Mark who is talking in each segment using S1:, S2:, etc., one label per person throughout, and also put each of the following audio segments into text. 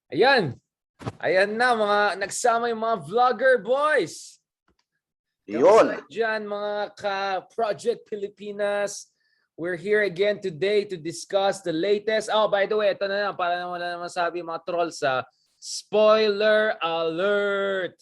S1: Ayan. Ayan na, mga nagsama yung mga vlogger boys. Kamusta
S2: Yun.
S1: dyan, mga ka-Project Pilipinas? We're here again today to discuss the latest. Oh, by the way, ito na lang, para na wala naman sabi mga trolls sa spoiler alert.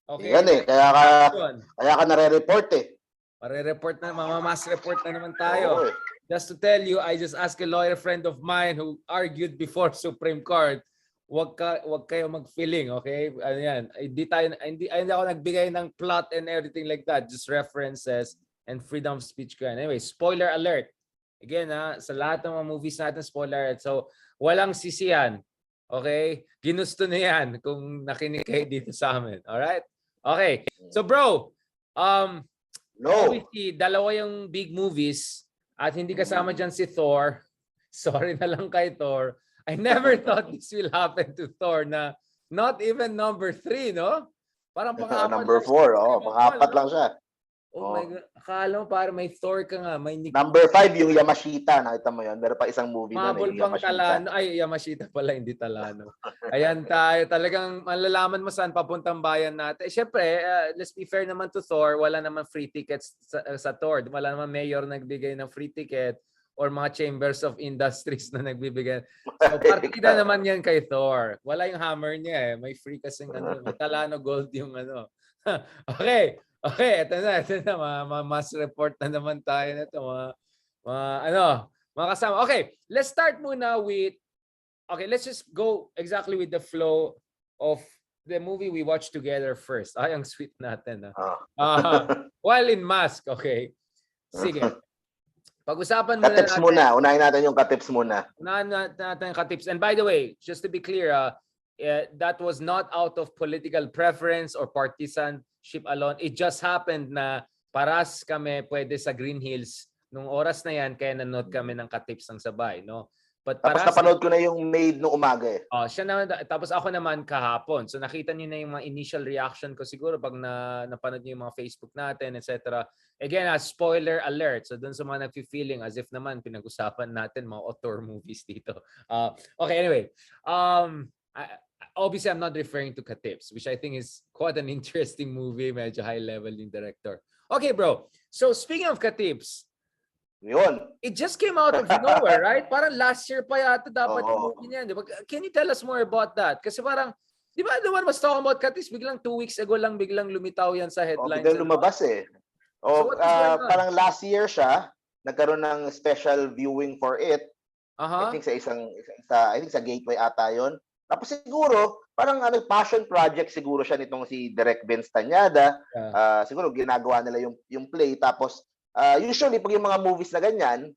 S1: Okay?
S2: Yan eh. Kaya ka nare-report eh.
S1: Pare-report na, mamamas report na naman tayo.
S2: Oo eh.
S1: Just to tell you, I just asked a lawyer friend of mine who argued before Supreme Court. Wag kayo mag-feeling, okay? Ano yan? Hindi ako nagbigay ng plot and everything like that. Just references and freedom of speech ko. Anyway, spoiler alert. Again, sa lahat ng mga movies natin, spoiler alert. So, walang sisiyan. Okay? Ginusto na yan kung nakinig kayo dito sa amin. Alright? Okay. So, bro, obviously, dalawa yung big movies at hindi kasama dyan si Thor. Sorry na lang kay Thor. I never thought this will happen to Thor na not even number 3, no? Parang pang-apat
S2: Number 4, pang-apat lang siya.
S1: Oh my God. Akala mo parang may Thor ka nga. May
S2: Number 5 yung Yamashita. Nakita mo yun? Meron pa isang movie na
S1: Mabol
S2: yung
S1: pang
S2: Yamashita.
S1: Talano. Ay, Yamashita pala, hindi Talano. Ayan tayo. Talagang malalaman mo saan papuntang bayan natin. Siyempre, let's be fair naman to Thor. Wala naman free tickets sa Thor. Wala naman mayor nagbigay ng free ticket or mga chambers of industries na nagbibigay. So, partida naman yan kay Thor. Wala yung hammer niya eh. May free kasing may Talano Gold yung ano. Okay. Okay, ito na. Mas report na naman tayo na ito. Mga kasama. Okay, let's start muna with, let's just go exactly with the flow of the movie we watched together first. Ay, ang sweet natin. While in mask, okay. Sige. Pag-usapan muna
S2: Katips muna. Unahin natin yung katips muna.
S1: Unahin natin yung katips. And by the way, just to be clear, that was not out of political preference or partisanship alone. It just happened na paras kami pwede sa Green Hills nung oras na yan, kaya nanood kami ng katips ng sabay, no? But
S2: tapos napanood ko na yung Made nung umaga eh.
S1: Siya naman, tapos ako naman kahapon. So nakita niyo na yung mga initial reaction ko siguro pag napanood niyo yung mga Facebook natin, etc. Again, spoiler alert. So dun sa mga nag-feeling as if naman pinag-usapan natin mga author movies dito. Okay, anyway. Obviously, I'm not referring to Katips, which I think is quite an interesting movie. Medyo high level yung director. Okay, bro. So speaking of Katips,
S2: yun.
S1: It just came out of nowhere, right? Parang last year pa yata dapat yung movie niyan. Diba? Can you tell us more about that? Kasi parang, di ba the one was talking about Katips, biglang 2 weeks ago lang biglang lumitaw yan sa headlines.
S2: Biglang lumabas eh. Parang last year siya, nagkaroon ng special viewing for it. I think sa Gateway ata yun. Tapos siguro, parang passion project siguro siya nitong si Direk Vince Tañada. Siguro ginagawa nila yung play. Tapos, usually, pag yung mga movies na ganyan,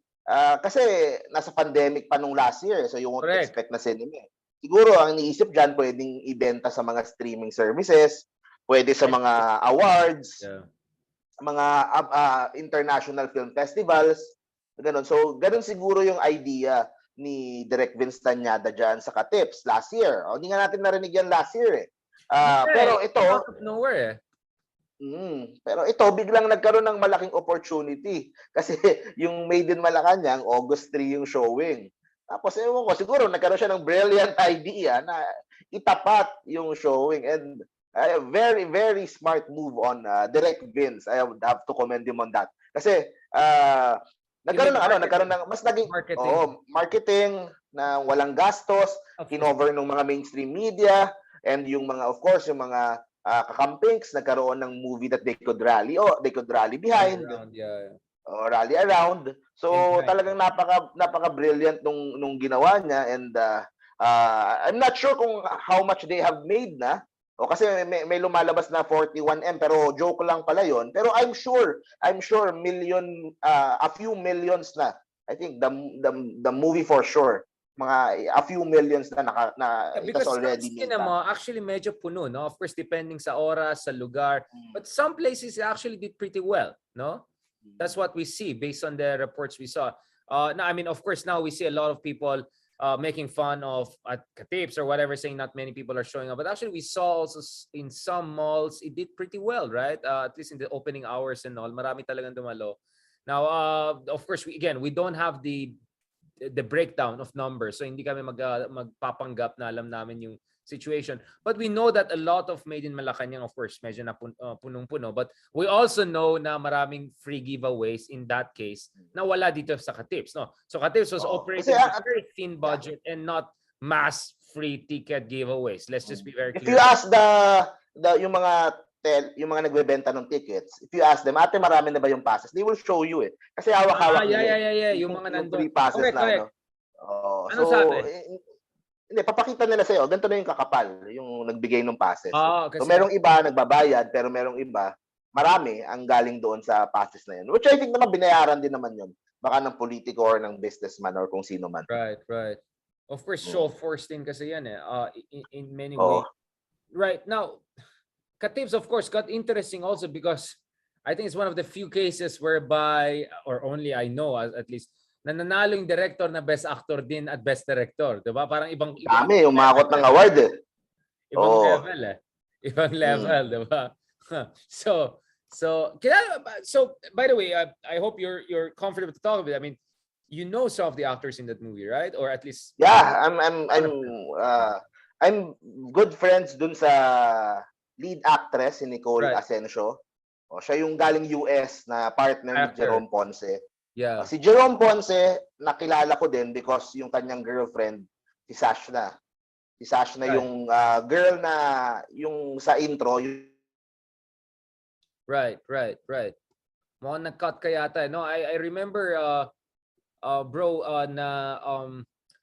S2: kasi nasa pandemic pa nung last year, so you won't expect na cinema. Siguro, ang iniisip dyan, pwedeng ibenta sa mga streaming services, pwede sa mga awards, mga international film festivals, ganun. So, ganun siguro yung idea ni Direk Vince Tañada dyan sa Katips last year. Hindi nga natin narinig yan last year eh. Pero ito,
S1: out of nowhere eh.
S2: Pero ito, biglang nagkaroon ng malaking opportunity. Kasi yung Made in Malacanang, August 3 yung showing. Tapos, ewan ko, siguro nagkaroon siya ng brilliant idea na itapat yung showing. And very, very smart move on Direk Vince. I would have to commend him on that. Kasi, nagkaroon ng mas naging marketing na walang gastos, kinover ng mga mainstream media, and yung mga, of course, yung mga kakampings, nagkaroon ng movie that they could rally behind, rally around. So talagang napaka-brilliant nung ginawa niya, and I'm not sure kung how much they have made na. Kasi may lumalabas na 41M, pero joke lang pala yon. Pero I'm sure a few millions na. I think the movie for sure, mga a few millions na
S1: because
S2: already
S1: cinema actually medyo puno, no? Of course, depending sa oras, sa lugar. But some places actually did pretty well, no? That's what we see based on the reports we saw. Now, I mean, of course, now we see a lot of people making fun of at Katips or whatever, saying not many people are showing up. But actually, we saw also in some malls, it did pretty well, right? At least in the opening hours and all. Marami talagang dumalo. Now, of course, we don't have the the breakdown of numbers. So hindi kami magpapanggap na alam namin yung situation. But we know that a lot of Made in Malacanang, of course, medyo na punong-puno. But we also know na maraming free giveaways in that case na wala dito sa Katips. No? So Katips was operating with a very thin budget and not mass free ticket giveaways. Let's just be very clear.
S2: If you ask yung mga nagbebenta ng tickets, if you ask them, ate, marami na ba yung passes? They will show you eh. Kasi hawak-hawak nila.
S1: Yeah. Yung mga nandun.
S2: Free passes
S1: Correct.
S2: Ano sabi? Hindi, papakita nila sa'yo, ganito na yung kakapal, yung nagbigay ng passes. So merong iba nagbabayad, pero merong iba, marami ang galing doon sa passes na yun. Which I think naman binayaran din naman yun. Baka ng politiko or ng businessman or kung sino man.
S1: Right. Of course, show of force din kasi yan eh. In many ways. Right. Now, Katips, of course, got interesting also because I think it's one of the few cases whereby, or only I know at least, nananalo yung director na best actor din at best director. Diba? Parang ibang
S2: dami, umakot ng award eh.
S1: Ibang level eh. Ibang level, diba? So, by the way, I hope you're comfortable to talk about it. I mean, you know some of the actors in that movie, right? Or at least
S2: I'm good friends dun sa lead actress si Nicole Asensio. Siya yung galing US na partner ni Jerome Ponce.
S1: Yeah.
S2: Si Jerome Ponce, nakilala ko din because yung kanyang girlfriend, si Sashna. Si Sashna yung girl na yung sa intro.
S1: Right. Mukhang nag-cut ka yata. No, I remember bro na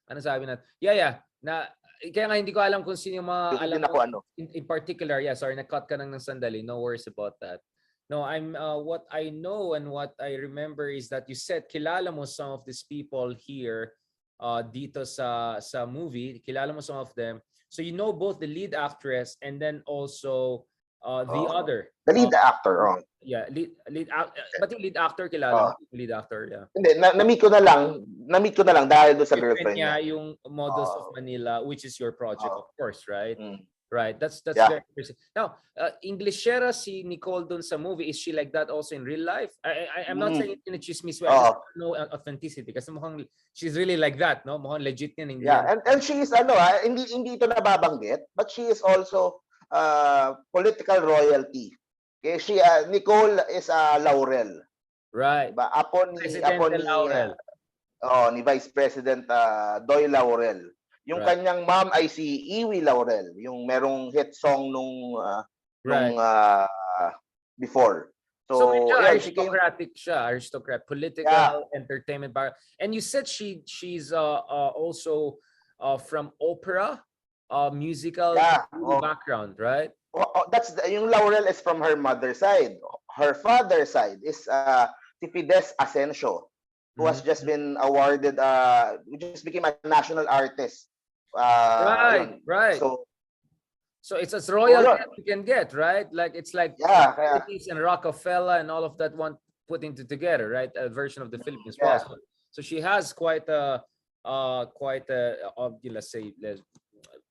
S1: ano sabi natin? Yeah. Na kaya nga hindi ko alam kung sino yung mga alam ko in particular. Yeah, sorry, nag-cut ka ng sandali. No worries about that. No, I'm what I know and what I remember is that you said kilala mo some of these people here dito sa movie. Kilala mo some of them. So you know both the lead actress and then also the other.
S2: The lead actor,
S1: Yeah, but yung lead actor kilala mo? Lead actor, yeah.
S2: Hindi, na-meet ko na lang dahil doon sa girlfriend niya.
S1: Yung Models of Manila, which is your project, of course, right? Right, that's very interesting. Now, Englishera si Nicole dun sa movie, is she like that also in real life? I'm not saying it in a chismis way. I just know authenticity kasi mukhang she's really like that, no? Mukhang legit yan.
S2: And she is hindi ito nababanggit, but she is also political royalty. Okay, Nicole is Laurel.
S1: Right.
S2: Diba? Apo ni
S1: Laurel.
S2: Ni Vice President Doy Laurel. Yung kanyang mom ay si Iwi Laurel, yung merong hit song nung before.
S1: So aristocratic siya, political, entertainment background. And you said she's also from opera, musical background, right?
S2: Yung Laurel is from her mother's side. Her father's side is si Fides Asensio, who has just been awarded, who just became a national artist.
S1: Right. So it's as royal as you can get, right? Like it's like Philippines and Rockefeller and all of that one put into together, right? A version of the Philippines.
S2: Yeah.
S1: So she has quite a let's say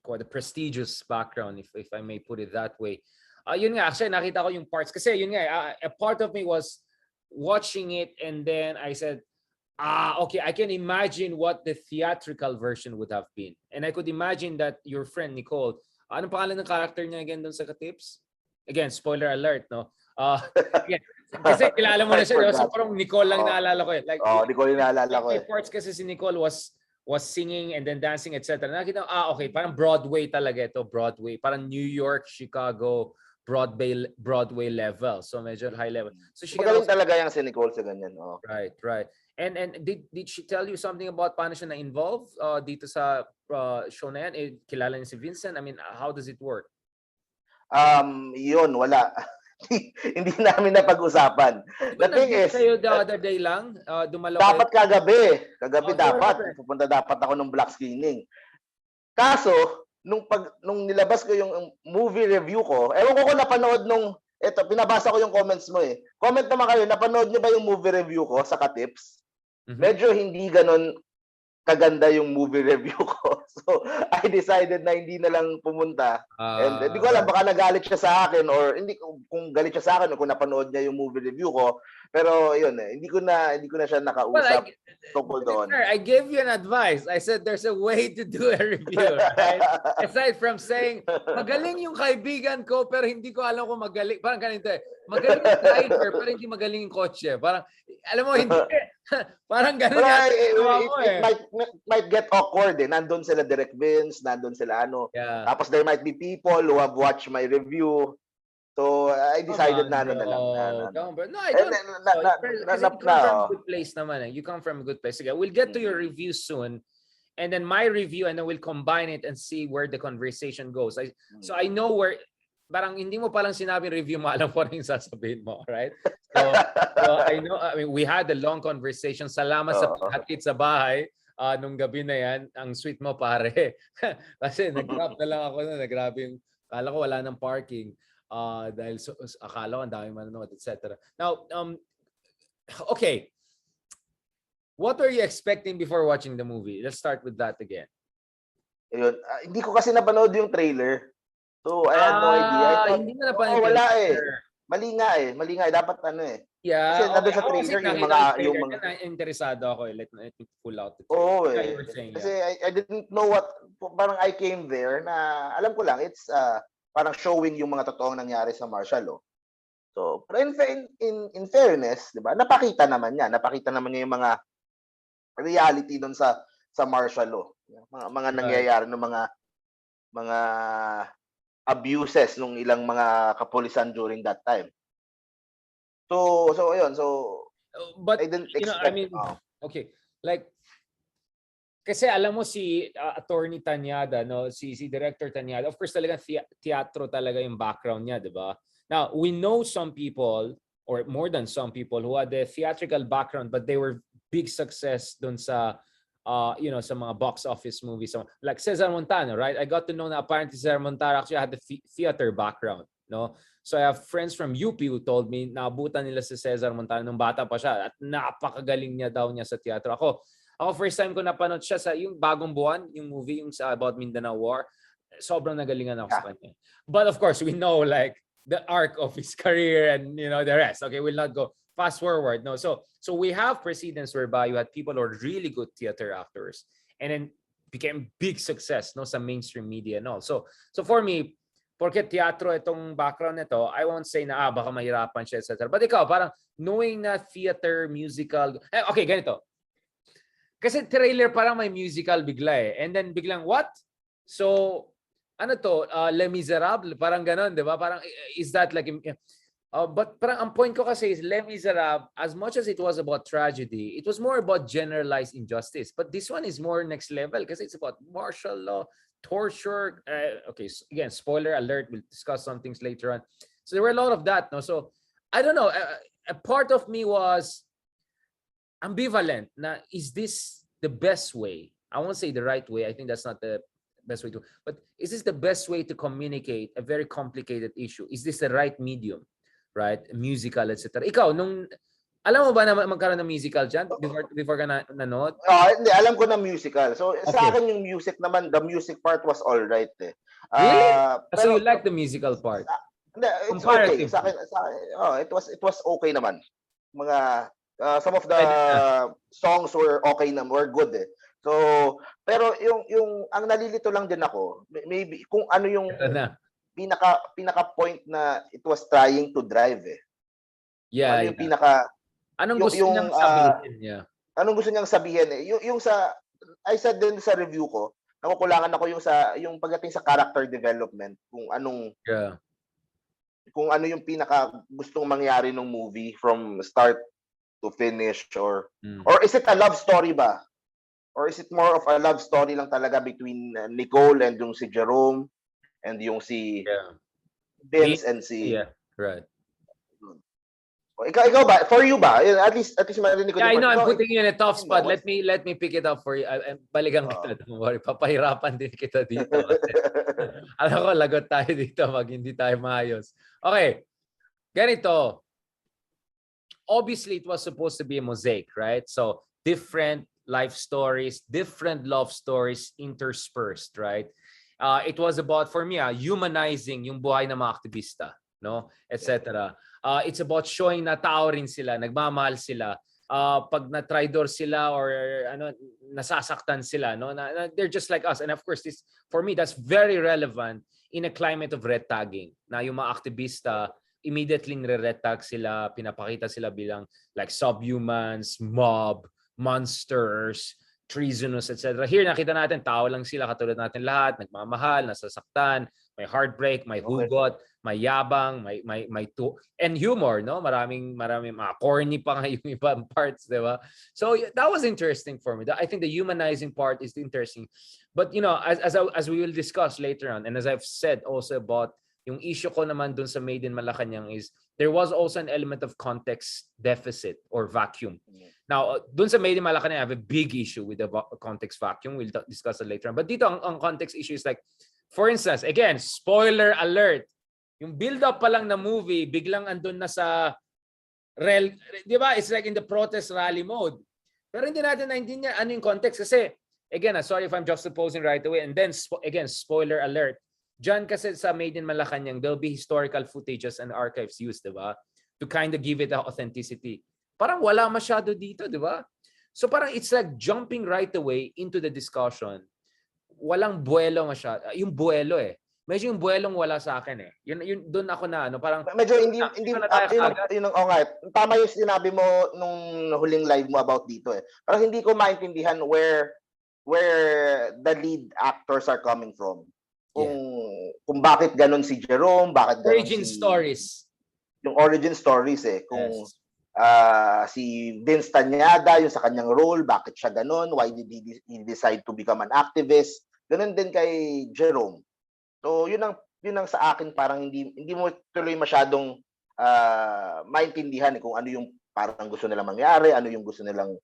S1: quite a prestigious background, if I may put it that way. Yun nga, actually nakita ko yung parts kasi yun nga, a part of me was watching it and then I said, okay, I can imagine what the theatrical version would have been. And I could imagine that your friend Nicole, anong pangalan ng character niya again doon sa Katips? Again, spoiler alert, no? Again, kasi kilala mo na siya, so parang Nicole lang naalala ko. Like,
S2: Nicole yung naalala ko.
S1: Parts kasi si Nicole was singing and then dancing, etc. Nakita, okay, parang Broadway talaga ito, Broadway. Parang New York, Chicago, Broadway level. So medyo high level. So she
S2: magaling talaga yung si Nicole sa ganyan.
S1: Right. And did she tell you something about paano siya na-involve dito sa show na yan? Kilala niya si Vincent? I mean, how does it work?
S2: Yun, wala. Hindi namin napag-usapan. The thing is,
S1: kayo the other day lang, dumalaw
S2: dapat kagabi dapat. Pupunta dapat ako ng black screening. Kaso, nung nilabas ko yung movie review ko, ewan ko kung napanood pinabasa ko yung comments mo eh. Comment naman kayo, napanood niyo ba yung movie review ko sa Katips? Medyo hindi ganun kaganda yung movie review ko. So, I decided na hindi na lang pumunta. And hindi ko alam, baka nagalit siya sa akin or hindi kung galit siya sa akin o kung napanood niya yung movie review ko. Pero yun hindi ko na siya nakausap tungkol doon.
S1: I gave you an advice. I said there's a way to do a review, right? Aside from saying, magaling yung kaibigan ko pero hindi ko alam kung magaling. Parang ganito magaling yung driver pero hindi magaling yung kotse. Parang, alam mo, hindi. Parang ganun
S2: it might get awkward Nandun sila Direct Vince, nandun sila
S1: Yeah.
S2: Tapos there might be people who have watched my review. So I decided na lang.
S1: No, I don't. Kasi you come from a good place naman. You come from a good place. We'll get to your review soon. And then my review, and then we'll combine it and see where the conversation goes. So I know where, parang hindi mo palang sinabi review mo, alam ko rin sasabihin mo, right? So I know, I mean, we had a long conversation. Salamat sa paghatid sa bahay nung gabi na yan. Ang sweet mo, pare. Kasi nag-grab na lang ako na, grabe yung, akala ko wala ng parking. Dahil akala ko ang dami manonood, etc. Now, okay. What were you expecting before watching the movie? Let's start with that again.
S2: Ayun, hindi ko kasi napanood yung trailer. So, I had no idea. I thought,
S1: hindi mo napanood yung
S2: wala
S1: trailer.
S2: Mali nga dapat
S1: Yeah.
S2: Kasi nandun sa trailer yung mga
S1: interesado ako Let me pull out the
S2: trailer. Kasi I didn't know what, parang I came there na alam ko lang it's parang showing yung mga totoong nangyari sa martial law. So, pero in fairness, 'di ba? Napakita naman niya yung mga reality doon sa martial law. Mga nangyayari ng mga abuses nung ilang mga kapulisan during that time. So ayun. So
S1: but
S2: I didn't expect,
S1: okay. Like kasi alam mo si Attorney Tanyada, no, si Director Tanyada, of course talaga teatro talaga yung background niya, 'di ba? Now, we know some people or more than some people who had a theatrical background but they were big success dun sa sa mga box office movies. So, like Cesar Montano, right? I got to know na apparently Cesar Montano actually had a theater background, no? So I have friends from UP who told me naabutan nila si Cesar Montano nung bata pa siya at napakagaling niya sa teatro. Ako first time ko napanood siya sa yung Bagong Buwan, yung movie yung sa about Mindanao War. Sobrang nagalingan ako sa kanya. But of course, we know like the arc of his career and the rest. Okay, we'll not go fast forward. No, so we have precedents whereby you had people who are really good theater actors and then became big success sa mainstream media and all. So for me, porque teatro itong background nito, I won't say na baka mahirapan siya, etc. But ikaw, parang knowing na theater, musical, okay, ganito. Kasi trailer parang may musical bigla and then biglang what? So ano to, Les Miserables, parang ganon, di ba? Parang is that like but parang ang point ko kasi is Les Miserables, as much as it was about tragedy, it was more about generalized injustice. But this one is more next level kasi it's about martial law, torture. Okay, so again, spoiler alert. We'll discuss some things later on. So there were a lot of that. No, so I don't know. A part of me was ambivalent. Na is this the best way? I won't say the right way. I think that's not the best way to. But is this the best way to communicate a very complicated issue? Is this the right medium, right? Musical, etc. Ikaw, alam mo ba na magkaroon ng musical dyan before ka nanood?
S2: Hindi, alam ko na musical. So sa akin yung music naman, the music part was all right.
S1: Really? So you like the musical part?
S2: It's okay. Sa akin, it was okay naman. Mga some of the songs were okay naman, were good. So, pero yung ang nalilito lang din ako, maybe kung ano yung pinaka point na it was trying to drive.
S1: Yeah.
S2: Ano yung pinaka
S1: anong gusto niyang sabihin niya?
S2: Anong gusto niyang sabihin yung sa I said din sa review ko, nakukulangan ako yung pagdating sa character development, kung ano yung pinaka gustong mangyari ng movie from start to finish or is it a love story ba? Or is it more of a love story lang talaga between Nicole and yung si Jerome and yung si Vince and si
S1: right.
S2: Ikaw ba? For you ba? At least marinig ko.
S1: Yeah, I know I'm putting you in a tough spot. Let me pick it up for you. Balikan kita. Don't worry. Papahirapan din kita dito. Alam ko, lagot tayo dito pag hindi tayo maayos. Okay. Ganito. Obviously, it was supposed to be a mosaic, right? So, different life stories, different love stories interspersed, right? It was about, for me, humanizing yung buhay ng mga aktivista, no? Etc. It's about showing na tao rin sila, nagmamahal sila. Pag na-tridor sila or nasasaktan sila, no? They're just like us. And of course, this, for me, that's very relevant in a climate of red tagging. Na yung mga aktivista, immediately nire-red tag sila, pinapakita sila bilang like subhumans, mob, monsters, treasonous, etc. Here, nakita natin, tao lang sila, katulad natin lahat, nagmamahal, nasasaktan, may heartbreak, may hugot, may yabang, may and humor, no? Maraming mga corny pa nga yung ibang parts, di ba? So that was interesting for me. I think the humanizing part is interesting. But you know, as we will discuss later on, and as I've said also about yung issue ko naman dun sa Made in Malacanang is there was also an element of context deficit or vacuum. Now, dun sa Made in Malacanang, I have a big issue with the context vacuum. We'll discuss it later on. But dito, ang context issue is like, for instance, again, spoiler alert, yung build-up pa lang na movie, biglang andun na sa di ba? It's like in the protest rally mode. Pero hindi natin naintindihan ano yung context. Kasi, again, sorry if I'm juxtaposing right away. And then, again, spoiler alert. Diyan kasi sa Made in Malacanang, there'll be historical footages and archives used, di ba? To kind of give it a authenticity. Parang wala masyado dito, di ba? So parang it's like jumping right away into the discussion. Walang buwelo masyado. Yung buwelo medyo yung buwelong wala sa akin Yun doon ako na parang
S2: medyo hindi tama yung sinabi mo nung huling live mo about dito Parang hindi ko maintindihan where the lead actors are coming from. Kung bakit ganun si Jerome, bakit ganun
S1: origin stories.
S2: Yung origin stories kung si Vince Tañada, yung sa kanyang role, bakit siya ganun? Why did he decide to become an activist? Ganun din kay Jerome. So yun ang sa akin parang hindi mo tuloy masyadong maintindihan kung ano yung parang gusto nilang mangyari, ano yung gusto nilang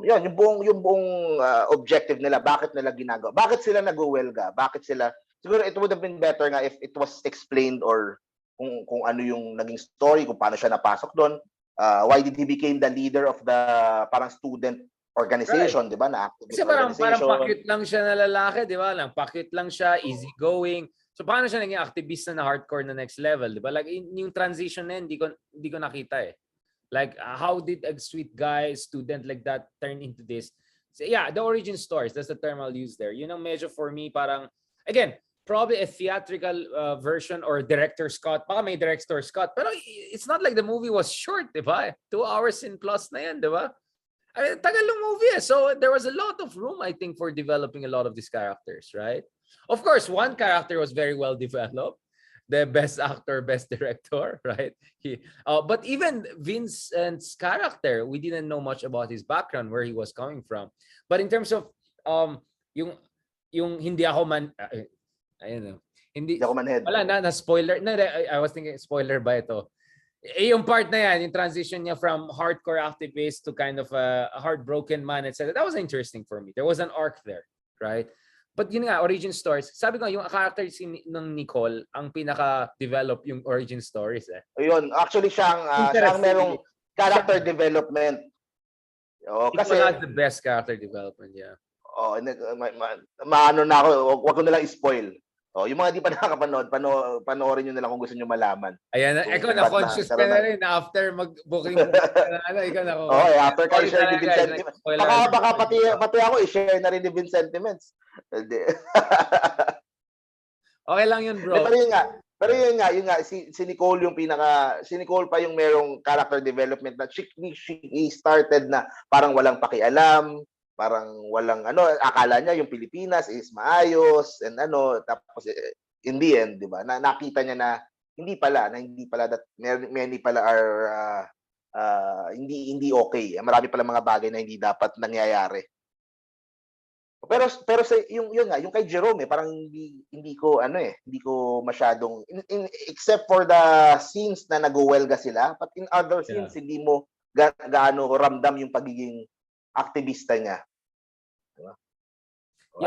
S2: yung buong objective nila, bakit nila ginagawa, bakit sila nagwelga, bakit sila, siguro it would have been better nga if it was explained or kung ano yung naging story, kung paano siya napasok doon, why did he became the leader of the parang student organization, di ba? Na activist
S1: kasi parang pakit lang siya na lalaki, di ba? Pakit lang siya, easygoing. So paano siya naging activist na hardcore na next level, di ba? Like yung transition na yun, hindi ko nakita Like, how did a sweet guy, student like that turn into this? So, yeah, the origin stories, that's the term I'll use there. Yun ang medyo for me, parang, again, probably a theatrical version or director's cut. Baka may director's cut. Pero it's not like the movie was short, di ba? 2 hours and plus na yan, di ba? I mean, tagal ng movie So there was a lot of room, I think, for developing a lot of these characters, right? Of course, one character was very well developed. The best actor, best director, right? But even Vincent's character, we didn't know much about his background, where he was coming from. But in terms of yung hindi ako man, hindi
S2: ako manhead.
S1: Wala na spoiler. No, I was thinking spoiler ba ito? Yung part na yan, yung transition niya from hardcore activist to kind of a heartbroken man, etc. That was interesting for me. There was an arc there, right? But yun nga, origin stories. Sabi ko, yung character ng Nicole, ang pinaka-develop yung origin stories
S2: Ayun, actually siyang merong character development.
S1: Kasi has the best character development,
S2: maano na ako, wag ko na lang spoil. Yung mga di pa nakakapanood, panoorin nyo na lang kung gusto nyo malaman.
S1: Ayan, ikaw na-conscious ka na rin after mag-booking ikaw na ko.
S2: After ka i-share ni Vincent. Baka pati ako i-share na rin ni Vincent Sentiments.
S1: Okay lang yun, bro.
S2: Pero yun nga, si Nicole yung si Nicole pa yung merong character development na she started na parang walang pakialam, parang walang akala niya yung Pilipinas is maayos and tapos in the end, di ba? Nakita niya na hindi pala that many pala are hindi okay. Marami pala mga bagay na hindi dapat nangyayari. Pero sa yung kay Jerome parang hindi ko masyadong except for the scenes na nagwelga sila, but in other scenes hindi mo gaano ramdam yung pagiging aktivista niya. Diba?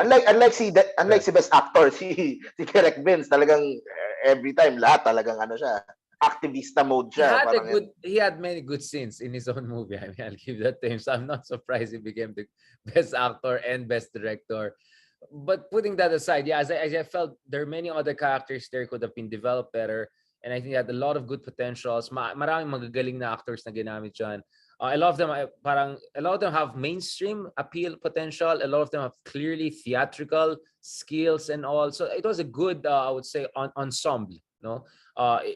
S2: Unlike si best actor si Derek Vince, talagang every time lahat talagang siya. activista mode siya.
S1: He had many good scenes in his own movie. I mean, I'll give that to him. So I'm not surprised he became the best actor and best director. But putting that aside, yeah, as I felt there are many other characters there could have been developed better. And I think they had a lot of good potentials. Maraming magagaling na actors na ginamit dyan. A lot of them have mainstream appeal potential. A lot of them have clearly theatrical skills and all. So it was a good, I would say, ensemble. No,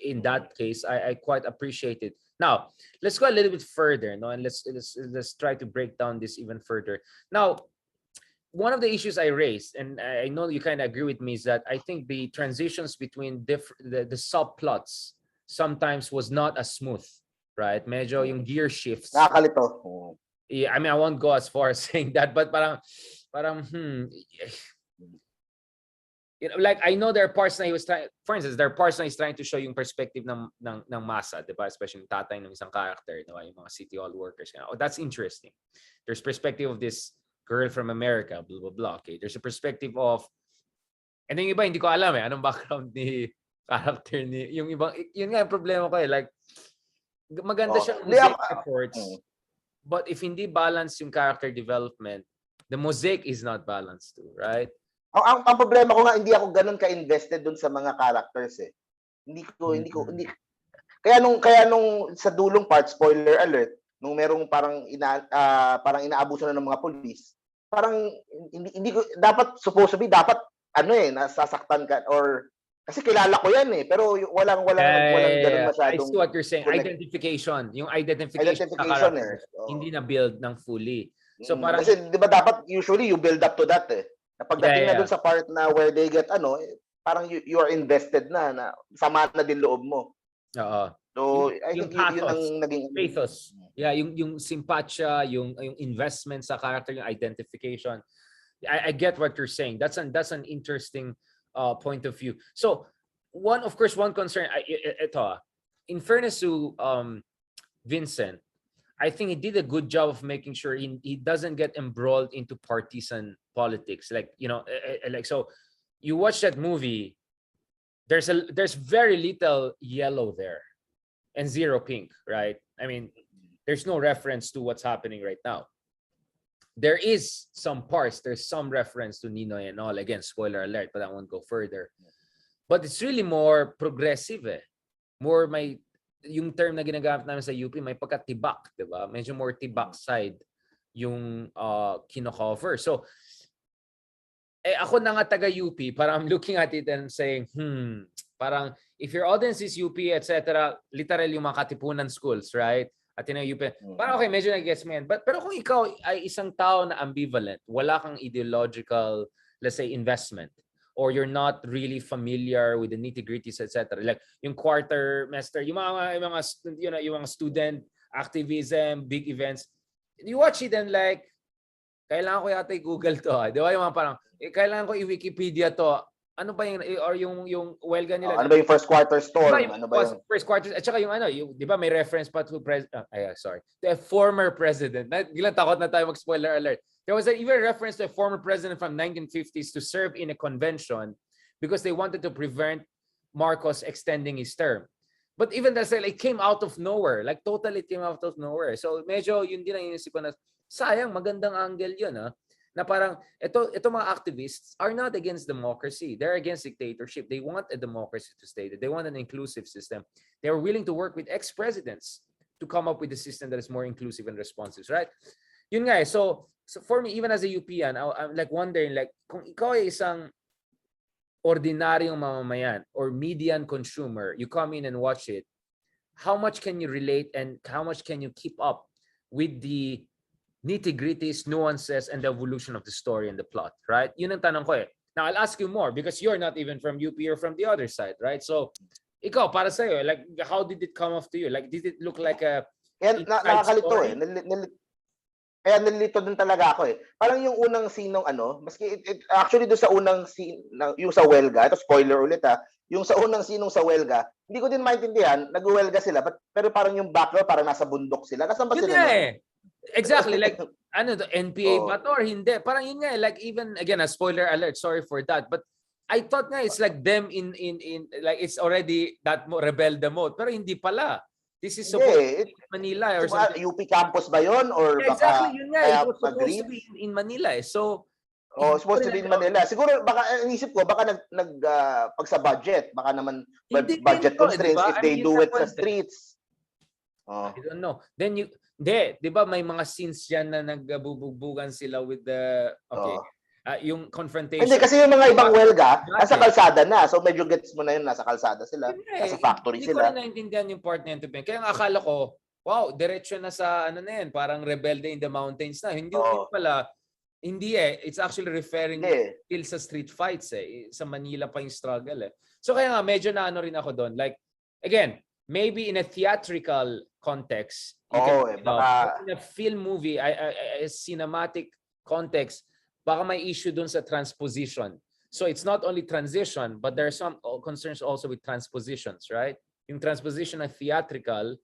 S1: in that case, I quite appreciate it. Now, let's go a little bit further, no, and let's try to break down this even further. Now, one of the issues I raised, and I know you kind of agree with me, is that I think the transitions between the subplots sometimes was not as smooth, right? Medyo yung gear shifts.
S2: Nakakalito.
S1: Yeah, I mean, I won't go as far as saying that, but parang you know, like I know there are parts na he was trying, for instance, there are parts na he's trying to show yung perspective ng masa, diba? Especially yung tatay ng isang character, diba? Yung mga city hall workers. Oh, that's interesting. There's perspective of this girl from America, blah, blah, blah. Okay, there's a perspective of, and then yung iba, hindi ko alam anong background ni character ni, yung ibang, yun nga yung problema ko like, maganda siyang mosaic efforts, but if hindi balance yung character development, the mosaic is not balanced too, right?
S2: Ang problema ko nga, hindi ako ganun ka-invested dun sa mga characters eh. Hindi ko. Kaya nung sa dulong part, spoiler alert, nung merong parang inaabuso na ng mga pulis, parang hindi ko dapat dapat nasasaktan ka or kasi kilala ko yan eh, pero walang ganun masyadong.
S1: I see what you're saying. Identification ng character, hindi na build ng fully. So parang
S2: kasi 'di ba dapat usually you build up to that eh. Pagdating na dun sa part na where they get parang you are invested na sama na din loob mo.
S1: Oo.
S2: So I think yun ang naging
S1: pathos. Yeah, yung simpatia, yung investment sa character, yung identification. I get what you're saying. That's an interesting point of view. So one concern in fairness to Vincent, I think he did a good job of making sure he doesn't get embroiled into partisan politics. Like, you know, like, so you watch that movie, there's very little yellow there and zero pink, right? I mean, there's no reference to what's happening right now. There is some parts, there's some reference to Ninoy and all. Again, spoiler alert, but I won't go further. But it's really more progressive eh. More yung term na ginagamit namin sa UP, may pagka-tibak, diba? Medyo more tibak side yung kino-cover. So, ako na nga taga-UP, parang I'm looking at it and saying, parang if your audience is UP, etc., literal yung mga katipunan schools, right? At yun ang UP. Parang okay, medyo nag-guess mo yan. Pero kung ikaw ay isang tao na ambivalent, wala kang ideological, let's say, investment, or you're not really familiar with the nitty-gritties, etc. Like yung quartermaster, yung mga student activism, big events, you watch it and like, kailangan ko yata i-Google to. Di ba yung mga parang, kailangan ko i-Wikipedia to. Ano ba yung welga nila?
S2: Ano ba yung first quarter storm?
S1: Diba ano ba yung first quarter? At saka yung di ba may reference pa to the former president. Gilang takot na tayo mag-spoiler alert. There was even a reference to a former president from 1950s to serve in a convention because they wanted to prevent Marcos extending his term. But even that, it came out of nowhere. Like totally came out of nowhere. So medyo yun din ang inisip ko na sayang, magandang angle yun na parang ito mga activists are not against democracy. They're against dictatorship. They want a democracy to stay. They want an inclusive system. They are willing to work with ex-presidents to come up with a system that is more inclusive and responsive, right? Yun nga so for me, even as a UPian, I'm like wondering, like, kung ikaw ay isang ordinaryong mamamayan or median consumer, you come in and watch it, how much can you relate and how much can you keep up with the nitty-gritties, nuances, and the evolution of the story and the plot, right? Yun ang tanong ko eh. Now, I'll ask you more because you're not even from UP or from the other side, right? So, ikaw, para sa'yo, like, how did it come off to you? Like, did it look like a...
S2: Nakakalito eh. Kaya nalilito din talaga ako eh. Parang yung unang sinong maski actually doon sa unang scene, yung sa Welga, ito spoiler ulit yung sa unang sinong sa Welga, hindi ko din maintindihan, nag-Welga sila, pero parang yung background, parang nasa bundok sila. Nasaan ba sila?
S1: Exactly, like, NPA ba to or hindi? Parang yun nga, like even, again, a spoiler alert, sorry for that, but I thought nga it's like them in like it's already that rebelde mode, pero hindi pala. This is supposed to be in Manila or something.
S2: UP campus ba yun? Or
S1: Yeah, exactly, yun nga. It was supposed to be in Manila eh. So,
S2: supposed to be in Manila. Siguro, baka, inisip ko, baka pag sa budget, baka naman budget constraints if they do it sa streets.
S1: I don't know. Then di ba may mga scenes yan na nagbubugbugan sila with the, yung confrontation.
S2: Hindi, kasi yung mga ibang welga, nasa kalsada na. So medyo gets mo na yun, nasa kalsada sila, nasa factory sila.
S1: Hindi ko na naintindihan yung part na yun. Kaya nga akala ko, wow, diretso na sa ano na yan, parang rebelde in the mountains na. Hindi pala, hindi eh. It's actually referring still sa street fights eh. Sa Manila pa yung struggle eh. So kaya nga, medyo na ano rin ako doon. Like, again, maybe in a theatrical context, in a film movie, a cinematic context, baka may issue doon sa transposition. So it's not only transition, but there are some concerns also with transpositions, right? Yung transposition ng theatrical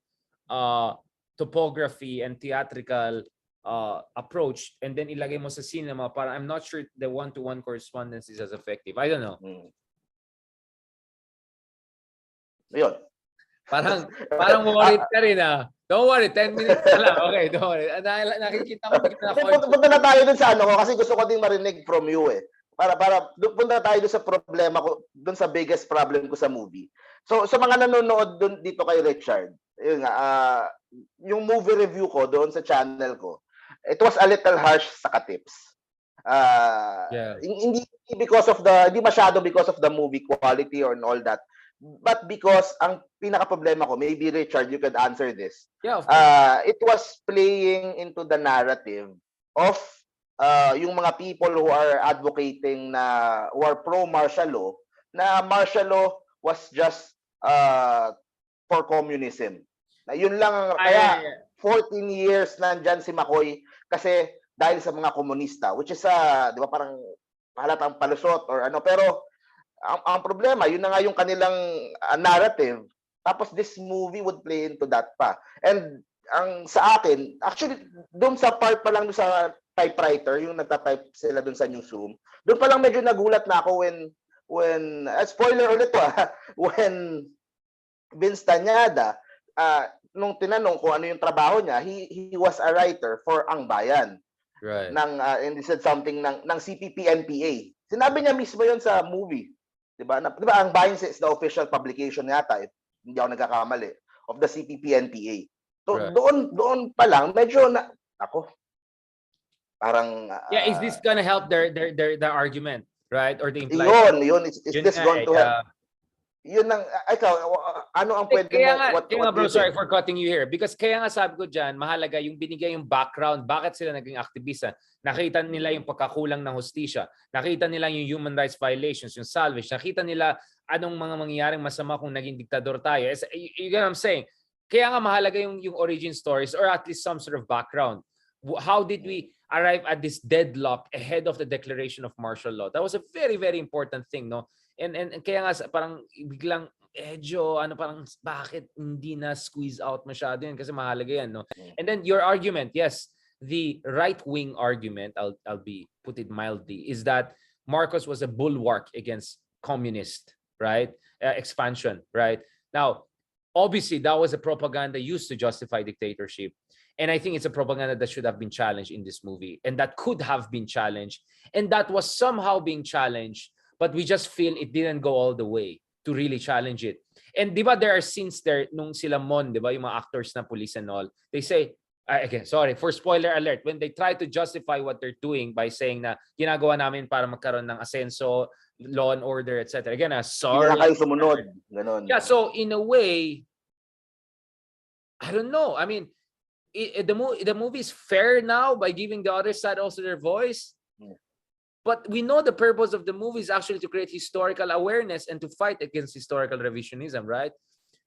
S1: topography and theatrical approach, and then ilagay mo sa cinema, para I'm not sure the one-to-one correspondence is as effective. I don't know.
S2: Yun.
S1: Parang worried ka rin ah. Don't worry, 10 minutes na lang. Okay, don't worry. Nakikita ko.
S2: Punta na tayo dun sa ano ko kasi gusto ko din marinig from you eh. Para punta tayo dun sa problema ko, dun sa biggest problem ko sa movie. So sa mga nanonood dun dito kay Richard, yun nga, yung movie review ko doon sa channel ko, it was a little harsh sa Katips. Hindi masyado because of the movie quality or all that. But because ang pinaka-problema ko, maybe Richard, you could answer this.
S1: Yeah,
S2: it was playing into the narrative of yung mga people who are advocating who are pro-martial law, na martial law was just for communism. Na yun lang, kaya 14 years nandyan si McCoy kasi dahil sa mga komunista, which is, di ba, parang halatang palusot or ano, pero ang problema, yun na nga yung kanilang narrative. Tapos this movie would play into that pa. And ang sa akin, actually, doon sa part pa lang doon sa typewriter, yung nagta-type sila doon sa newsroom, doon pa lang medyo nagulat na ako when spoiler ulit to when Vince Tañada, nung tinanong kung ano yung trabaho niya, he was a writer for Ang Bayan.
S1: Right.
S2: And he said something ng CPP-NPA. Sinabi niya mismo yon sa movie. Diba? Ang Bayan is the official publication yata, if hindi ako nagkakamali, of the CPP-NPA. So, right. doon pa lang, medyo parang...
S1: is this gonna help their argument, right? Or the implied...
S2: Yun. Is this going to help? Yun ang, ikaw, ano ang pwede mo?
S1: Kaya nga bro, sorry for cutting you here. Because kaya nga sabi ko dyan, mahalaga yung binigay yung background. Bakit sila naging aktivista? Nakita nila yung pagkakulang ng hustisya. Nakita nila yung human rights violations, yung salvage. Nakita nila anong mga mangyayaring masama kung naging diktador tayo. You get what I'm saying? Kaya nga mahalaga yung origin stories or at least some sort of background. How did we arrive at this deadlock ahead of the declaration of martial law? That was a very, very important thing, no? And kaya nga parang biglang parang bakit hindi na squeeze out masyado yan kasi mahalaga yan, no? And then your argument, yes, the right-wing argument, I'll put it mildly, is that Marcos was a bulwark against communist, right? Expansion, right? Now, obviously that was a propaganda used to justify dictatorship. And I think it's a propaganda that should have been challenged in this movie, and that could have been challenged, and that was somehow being challenged. But we just feel it didn't go all the way to really challenge it. And di ba there are scenes there nung sila Mon, di ba, yung mga actors na police and all, they say, again, sorry, for spoiler alert, when they try to justify what they're doing by saying na ginagawa namin para magkaroon ng asenso, law and order, etc. Again, sorry.
S2: Hindi na kayo sumunod. Ganon.
S1: Yeah, so in a way, I don't know. I mean, the movie is fair now by giving the other side also their voice. But we know the purpose of the movie is actually to create historical awareness and to fight against historical revisionism, right?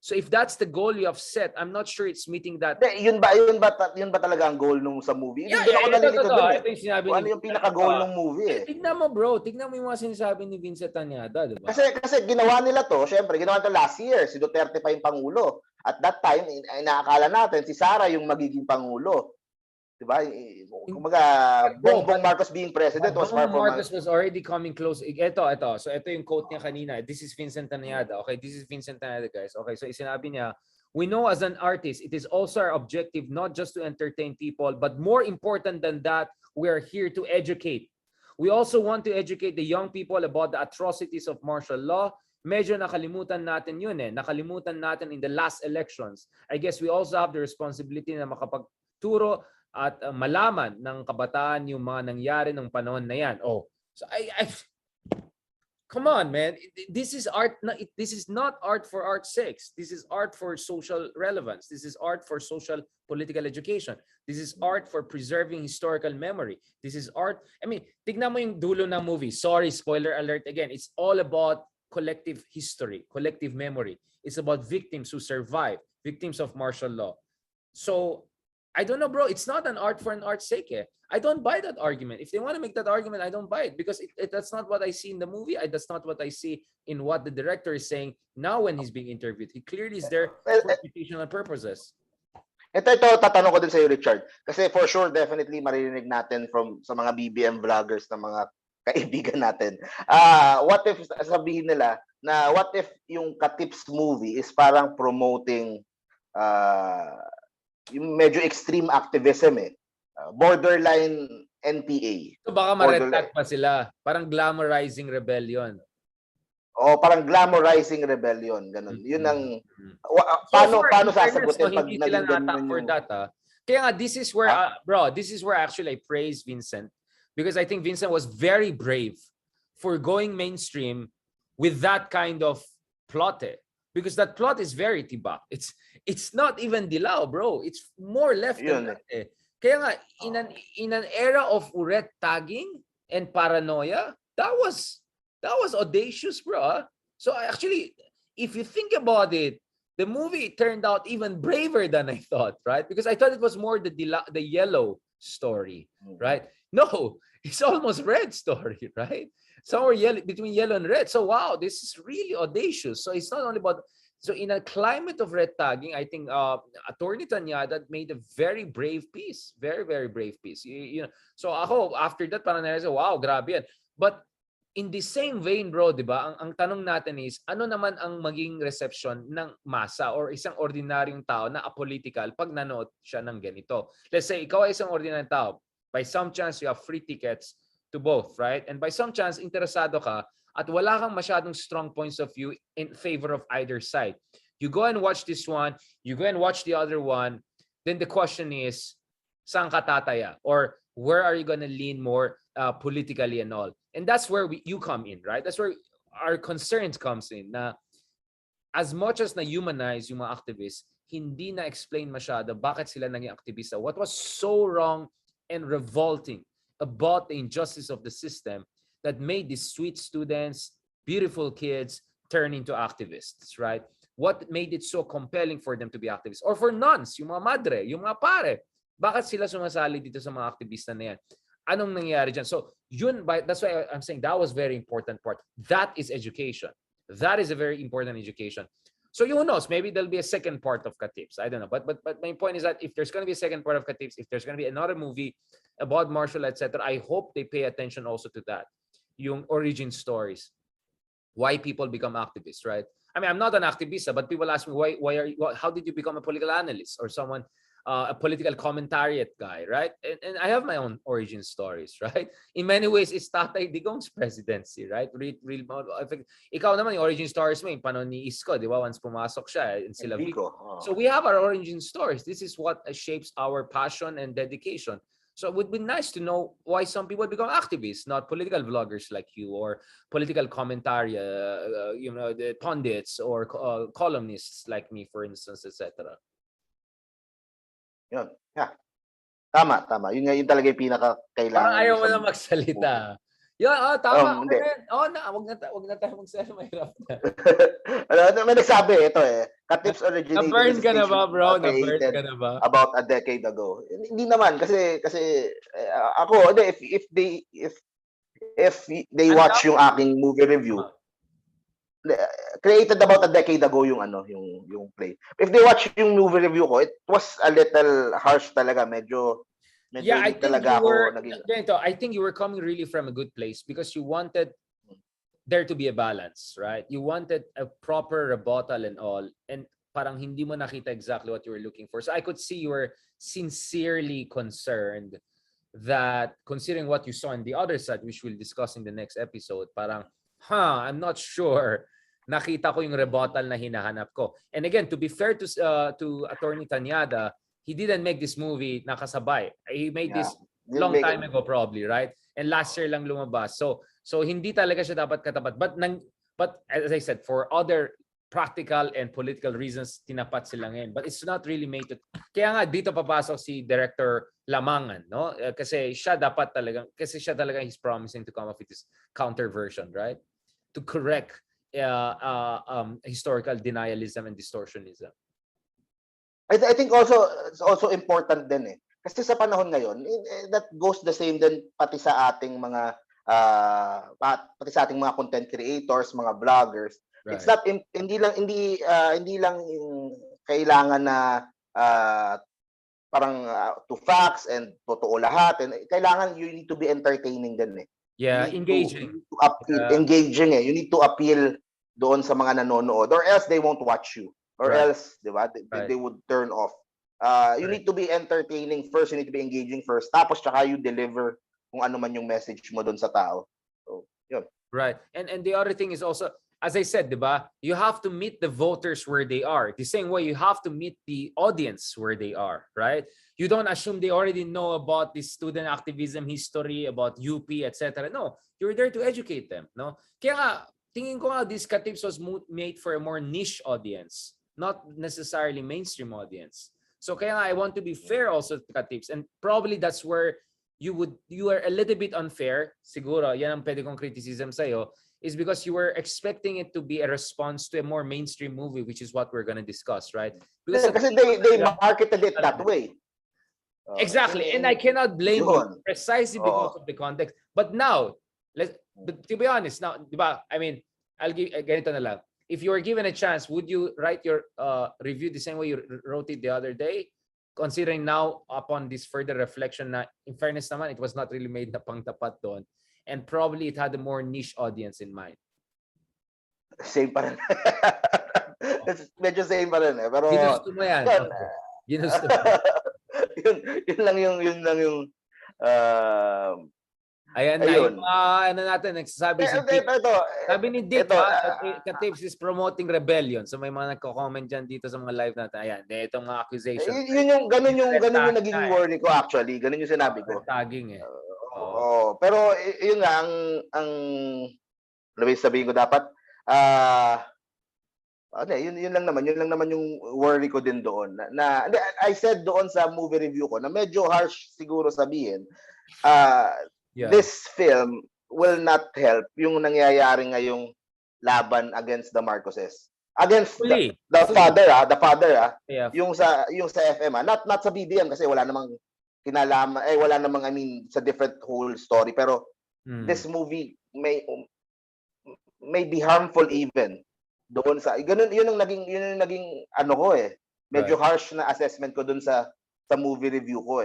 S1: So if that's the goal you have set, I'm not sure it's meeting that.
S2: Yun ba talaga ang goal nung sa movie? Hindi ako nalilito doon. Ano yung pinaka-goal ng movie eh.
S1: Tignan mo bro, tignan mo yung mga sinasabi ni Vincent Tañada, di ba?
S2: Kasi ginawa nila to, syempre, ginawa to last year, si Duterte pa yung Pangulo. At that time, inaakala natin si Sara yung magiging Pangulo. Diba? Kumbaga, Bongbong Marcos being president was far from...
S1: Marcos was already coming close. Ito. So, ito yung quote niya kanina. This is Vincent Tanyada. Okay, this is Vincent Tanyada, guys. Okay, so sinabi niya, we know as an artist, it is also our objective not just to entertain people, but more important than that, we are here to educate. We also want to educate the young people about the atrocities of martial law. Medyo nakalimutan natin yun eh. Nakalimutan natin in the last elections. I guess we also have the responsibility na makapagturo at malaman ng kabataan yung mga nangyari ng panahon na yan. Oh, so come on, man. This is art. This is not art for art's sake. This is art for social relevance. This is art for social political education. This is art for preserving historical memory. This is art. I mean, tignan mo yung dulo ng movie. Sorry, spoiler alert again. It's all about collective history, collective memory. It's about victims who survived, victims of martial law. So, I don't know, bro. It's not an art for an art's sake. Eh? I don't buy that argument. If they want to make that argument, I don't buy it because that's not what I see in the movie. That's not what I see in what the director is saying now when he's being interviewed. He clearly is there for educational purposes.
S2: Ito, tatanong ko din sa iyo, Richard. Kasi for sure, definitely maririnig natin sa mga BBM vloggers na mga kaibigan natin. What if, sabihin nila, na what if yung Katips movie is parang promoting yung medyo extreme activism eh. Borderline NPA.
S1: So baka ma-retag pa sila. Parang glamorizing rebellion.
S2: O parang glamorizing rebellion. Ganun. Yun ang... Paano sasagutin pag naging ganun
S1: for that, Kaya nga, this is where, bro, this is where actually I praise Vincent. Because I think Vincent was very brave for going mainstream with that kind of plot eh. Because that plot is very tibak. It's not even dilaw, bro. It's more left than that. Eh. Kaya nga, in an era of red tagging and paranoia, that was audacious, bro. So actually, if you think about it, the movie turned out even braver than I thought, right? Because I thought it was more the yellow story, right? No, it's almost red story, right? Somewhere between yellow and red. So wow, this is really audacious. So it's not only about... So in a climate of red tagging, I think Attorney Tanyada made a very brave piece. Very, very brave piece. You know, so ako, after that, parang naisip, wow, grabe yan. But in the same vein, bro, di ba, ang tanong natin is, ano naman ang maging reception ng masa or isang ordinaryong tao na apolitical pag nanood siya ng ganito? Let's say, ikaw ay isang ordinaryong tao. By some chance, you have free tickets to both, right? And by some chance, interesado ka at wala kang masyadong strong points of view in favor of either side. You go and watch this one, you go and watch the other one, then the question is, saan ka tataya? Or where are you going to lean more politically and all? And that's where you come in, right? That's where our concerns comes in. Na as much as na-humanize yung mga activists, hindi na-explain masyado bakit sila naging aktivista. What was so wrong and revolting about the injustice of the system that made these sweet students, beautiful kids, turn into activists, right? What made it so compelling for them to be activists? Or for nuns, yung mga madre, yung mga pare. Bakit sila sumasali dito sa mga aktivista na yan? Anong nangyayari dyan? So, that's why I'm saying that was very important part. That is education. That is a very important education. So who knows? Maybe there'll be a second part of Katips. I don't know. But my point is that if there's going to be a second part of Katips, if there's going to be another movie about martial, etc., I hope they pay attention also to that. Yung origin stories. Why people become activists, right? I mean, I'm not an activist, but people ask me, how did you become a political analyst or someone, a political commentariat guy, right? And I have my own origin stories, right? In many ways, it's Tatay Digong's presidency, right? Ikaw naman, yung origin stories mo, yung panon ni Isko, di ba? Once pumasok siya, in sila Vico. So we have our origin stories. This is what shapes our passion and dedication. So it would be nice to know why some people become activists, not political vloggers like you or political commentary, the pundits or columnists like me, for instance, etc.
S2: Yun. Yeah. Tama. Yun talaga yung pinaka-kailangan.
S1: Parang ayaw mo na magsalita. Yun, tama. Wag na tayo magsalita. Mahirap na.
S2: May nagsabi, ito Katips originated.
S1: Na-burn ka na ba, bro? Na-burn ka na ba?
S2: About a decade ago. Hindi naman kasi ako if they watch yung aking movie review, created about a decade ago yung play. If they watch yung movie review ko, it was a little harsh talaga, medyo Medyo
S1: I
S2: hindi
S1: think
S2: talaga
S1: you were,
S2: ako naging...
S1: ganito, I think you were coming really from a good place because you wanted there to be a balance, right? You wanted a proper rebuttal and all, and parang hindi mo nakita exactly what you were looking for. So I could see you were sincerely concerned that considering what you saw on the other side, which we'll discuss in the next episode, parang, I'm not sure nakita ko yung rebuttal na hinahanap ko. And again, to be fair to Attorney Tanyada, he didn't make this movie nakasabay. He made this long time ago probably, right? And last year lang lumabas. So hindi talaga siya dapat katapat. But as I said, for other practical and political reasons, tinapat sila ngayon. But it's not really made to... Kaya nga dito papasok si Director Lamangan, no? Kasi siya talagang he's promising to come up with this counter version, right? To correct historical denialism and distortionism.
S2: I think also it's also important din eh. Kasi sa panahon ngayon, that goes the same din pati sa ating mga content creators, mga vloggers. Right. It's not hindi lang kailangan na parang to facts and totoo lahat, and kailangan you need to be entertaining din eh.
S1: Yeah, engaging.
S2: To appeal, engaging eh. You need to appeal doon sa mga nanonood or else they won't watch you. Or else, di ba, they would turn off. You need to be entertaining first, you need to be engaging first, tapos tsaka you deliver kung ano man yung message mo doon sa tao. So, yun.
S1: Right. And the other thing is also, as I said, di ba, you have to meet the voters where they are. The same way you have to meet the audience where they are, right? You don't assume they already know about the student activism history, about UP, etc. No, you're there to educate them, no? Kaya nga, tingin ko nga this Katips was made for a more niche audience, not necessarily mainstream audience. So kaya nga, I want to be fair also to Katips, and probably that's where you are a little bit unfair. Siguro, yan ang pwede kong criticism sa'yo, is because you were expecting it to be a response to a more mainstream movie, which is what we're going to discuss, right? Because
S2: they marketed it that way.
S1: Exactly, and I cannot blame you precisely because of the context. But now, to be honest, now, di ba? I mean, I'll give ganito na lang. If you were given a chance, would you write your review the same way you wrote it the other day? Considering now, upon this further reflection, na in fairness naman, it was not really made na pangtapat doon. And probably it had a more niche audience in mind.
S2: Same pa rin. Medyo same pa rin eh. Pero,
S1: ginusto mo yan. Okay. Ginusto mo.
S2: yun lang yung
S1: ayan na yung ano natin nagsasabi si Dick. Sabi ni Dick Katips is promoting rebellion. So may mga nagko-comment diyan dito sa mga live natin. Ayan, itong mga accusation.
S2: Ganun yung naging word ko actually. Ganun yung sinabi ko.
S1: Tagging eh.
S2: Pero yun nga ang sabihin ko dapat yun lang naman yung worry ko din doon na I said doon sa movie review ko na medyo harsh siguro sabihin this film will not help yung nangyayari ngayong laban against the Marcoses, against the father yung sa FM not sa BBM kasi wala namang kinalaman wala namang I mean sa different whole story, pero this movie may be harmful even doon sa ganun. Yun ang naging ano ko medyo harsh na assessment ko doon sa movie review ko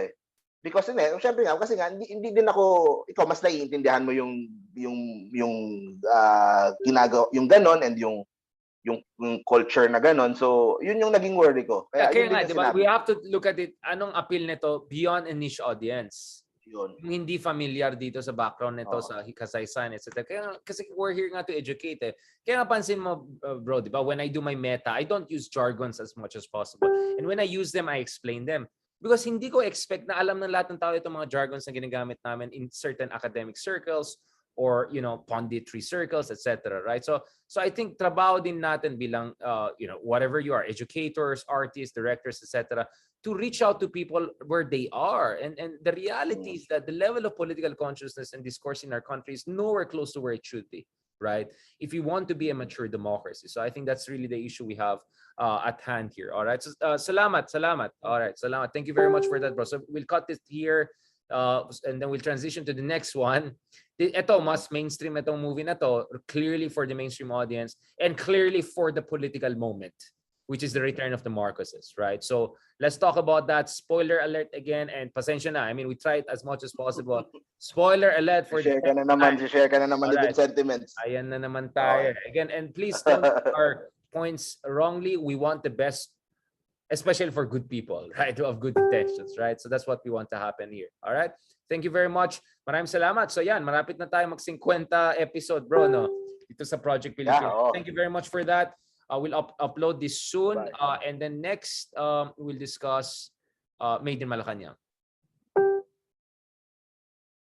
S2: because syempre nga kasi nga hindi din ako ikaw mas naiintindihan mo yung ginagawa yung ganon and yung culture na ganon, so yun yung naging worry ko.
S1: Kaya nga, diba, we have to look at it, anong appeal nito beyond a niche audience. Yung hindi familiar dito sa background nito sa kasaysayan, etc. Kaya kasi we're here nga to educate Kaya nga pansin mo, bro, diba, when I do my meta, I don't use jargons as much as possible. And when I use them, I explain them. Because hindi ko expect na alam ng lahat ng tao itong mga jargons na ginagamit namin in certain academic circles or punditry circles, etc. Right? So I think trabaho din natin bilang whatever you are, educators, artists, directors, etc., to reach out to people where they are. And the reality is that the level of political consciousness and discourse in our country is nowhere close to where it should be, right? If we want to be a mature democracy. So I think that's really the issue we have at hand here. All right. So salamat. All right. Salamat. Thank you very much for that, bro. So we'll cut it here. And then we'll transition to the next one. Ito, mas mainstream itong movie na to, clearly for the mainstream audience and clearly for the political moment. which is the return of the Marcoses, right? So let's talk about that. Spoiler alert again, and pasensya na. I mean, we tried as much as possible. Spoiler alert for
S2: share ka na naman yung good sentiments.
S1: Ayan na naman tayo. Again, and please don't take our points wrongly. We want the best, especially for good people, right? To have good intentions, right? So that's what we want to happen here. All right? Thank you very much. Maraming salamat. So yan, marapit na tayo mag-50 episode, bro, no? Dito sa Project Pilipinas.
S2: Yeah,
S1: Thank you very much for that. We'll upload this soon. And then next, we'll discuss Made in Malacanang.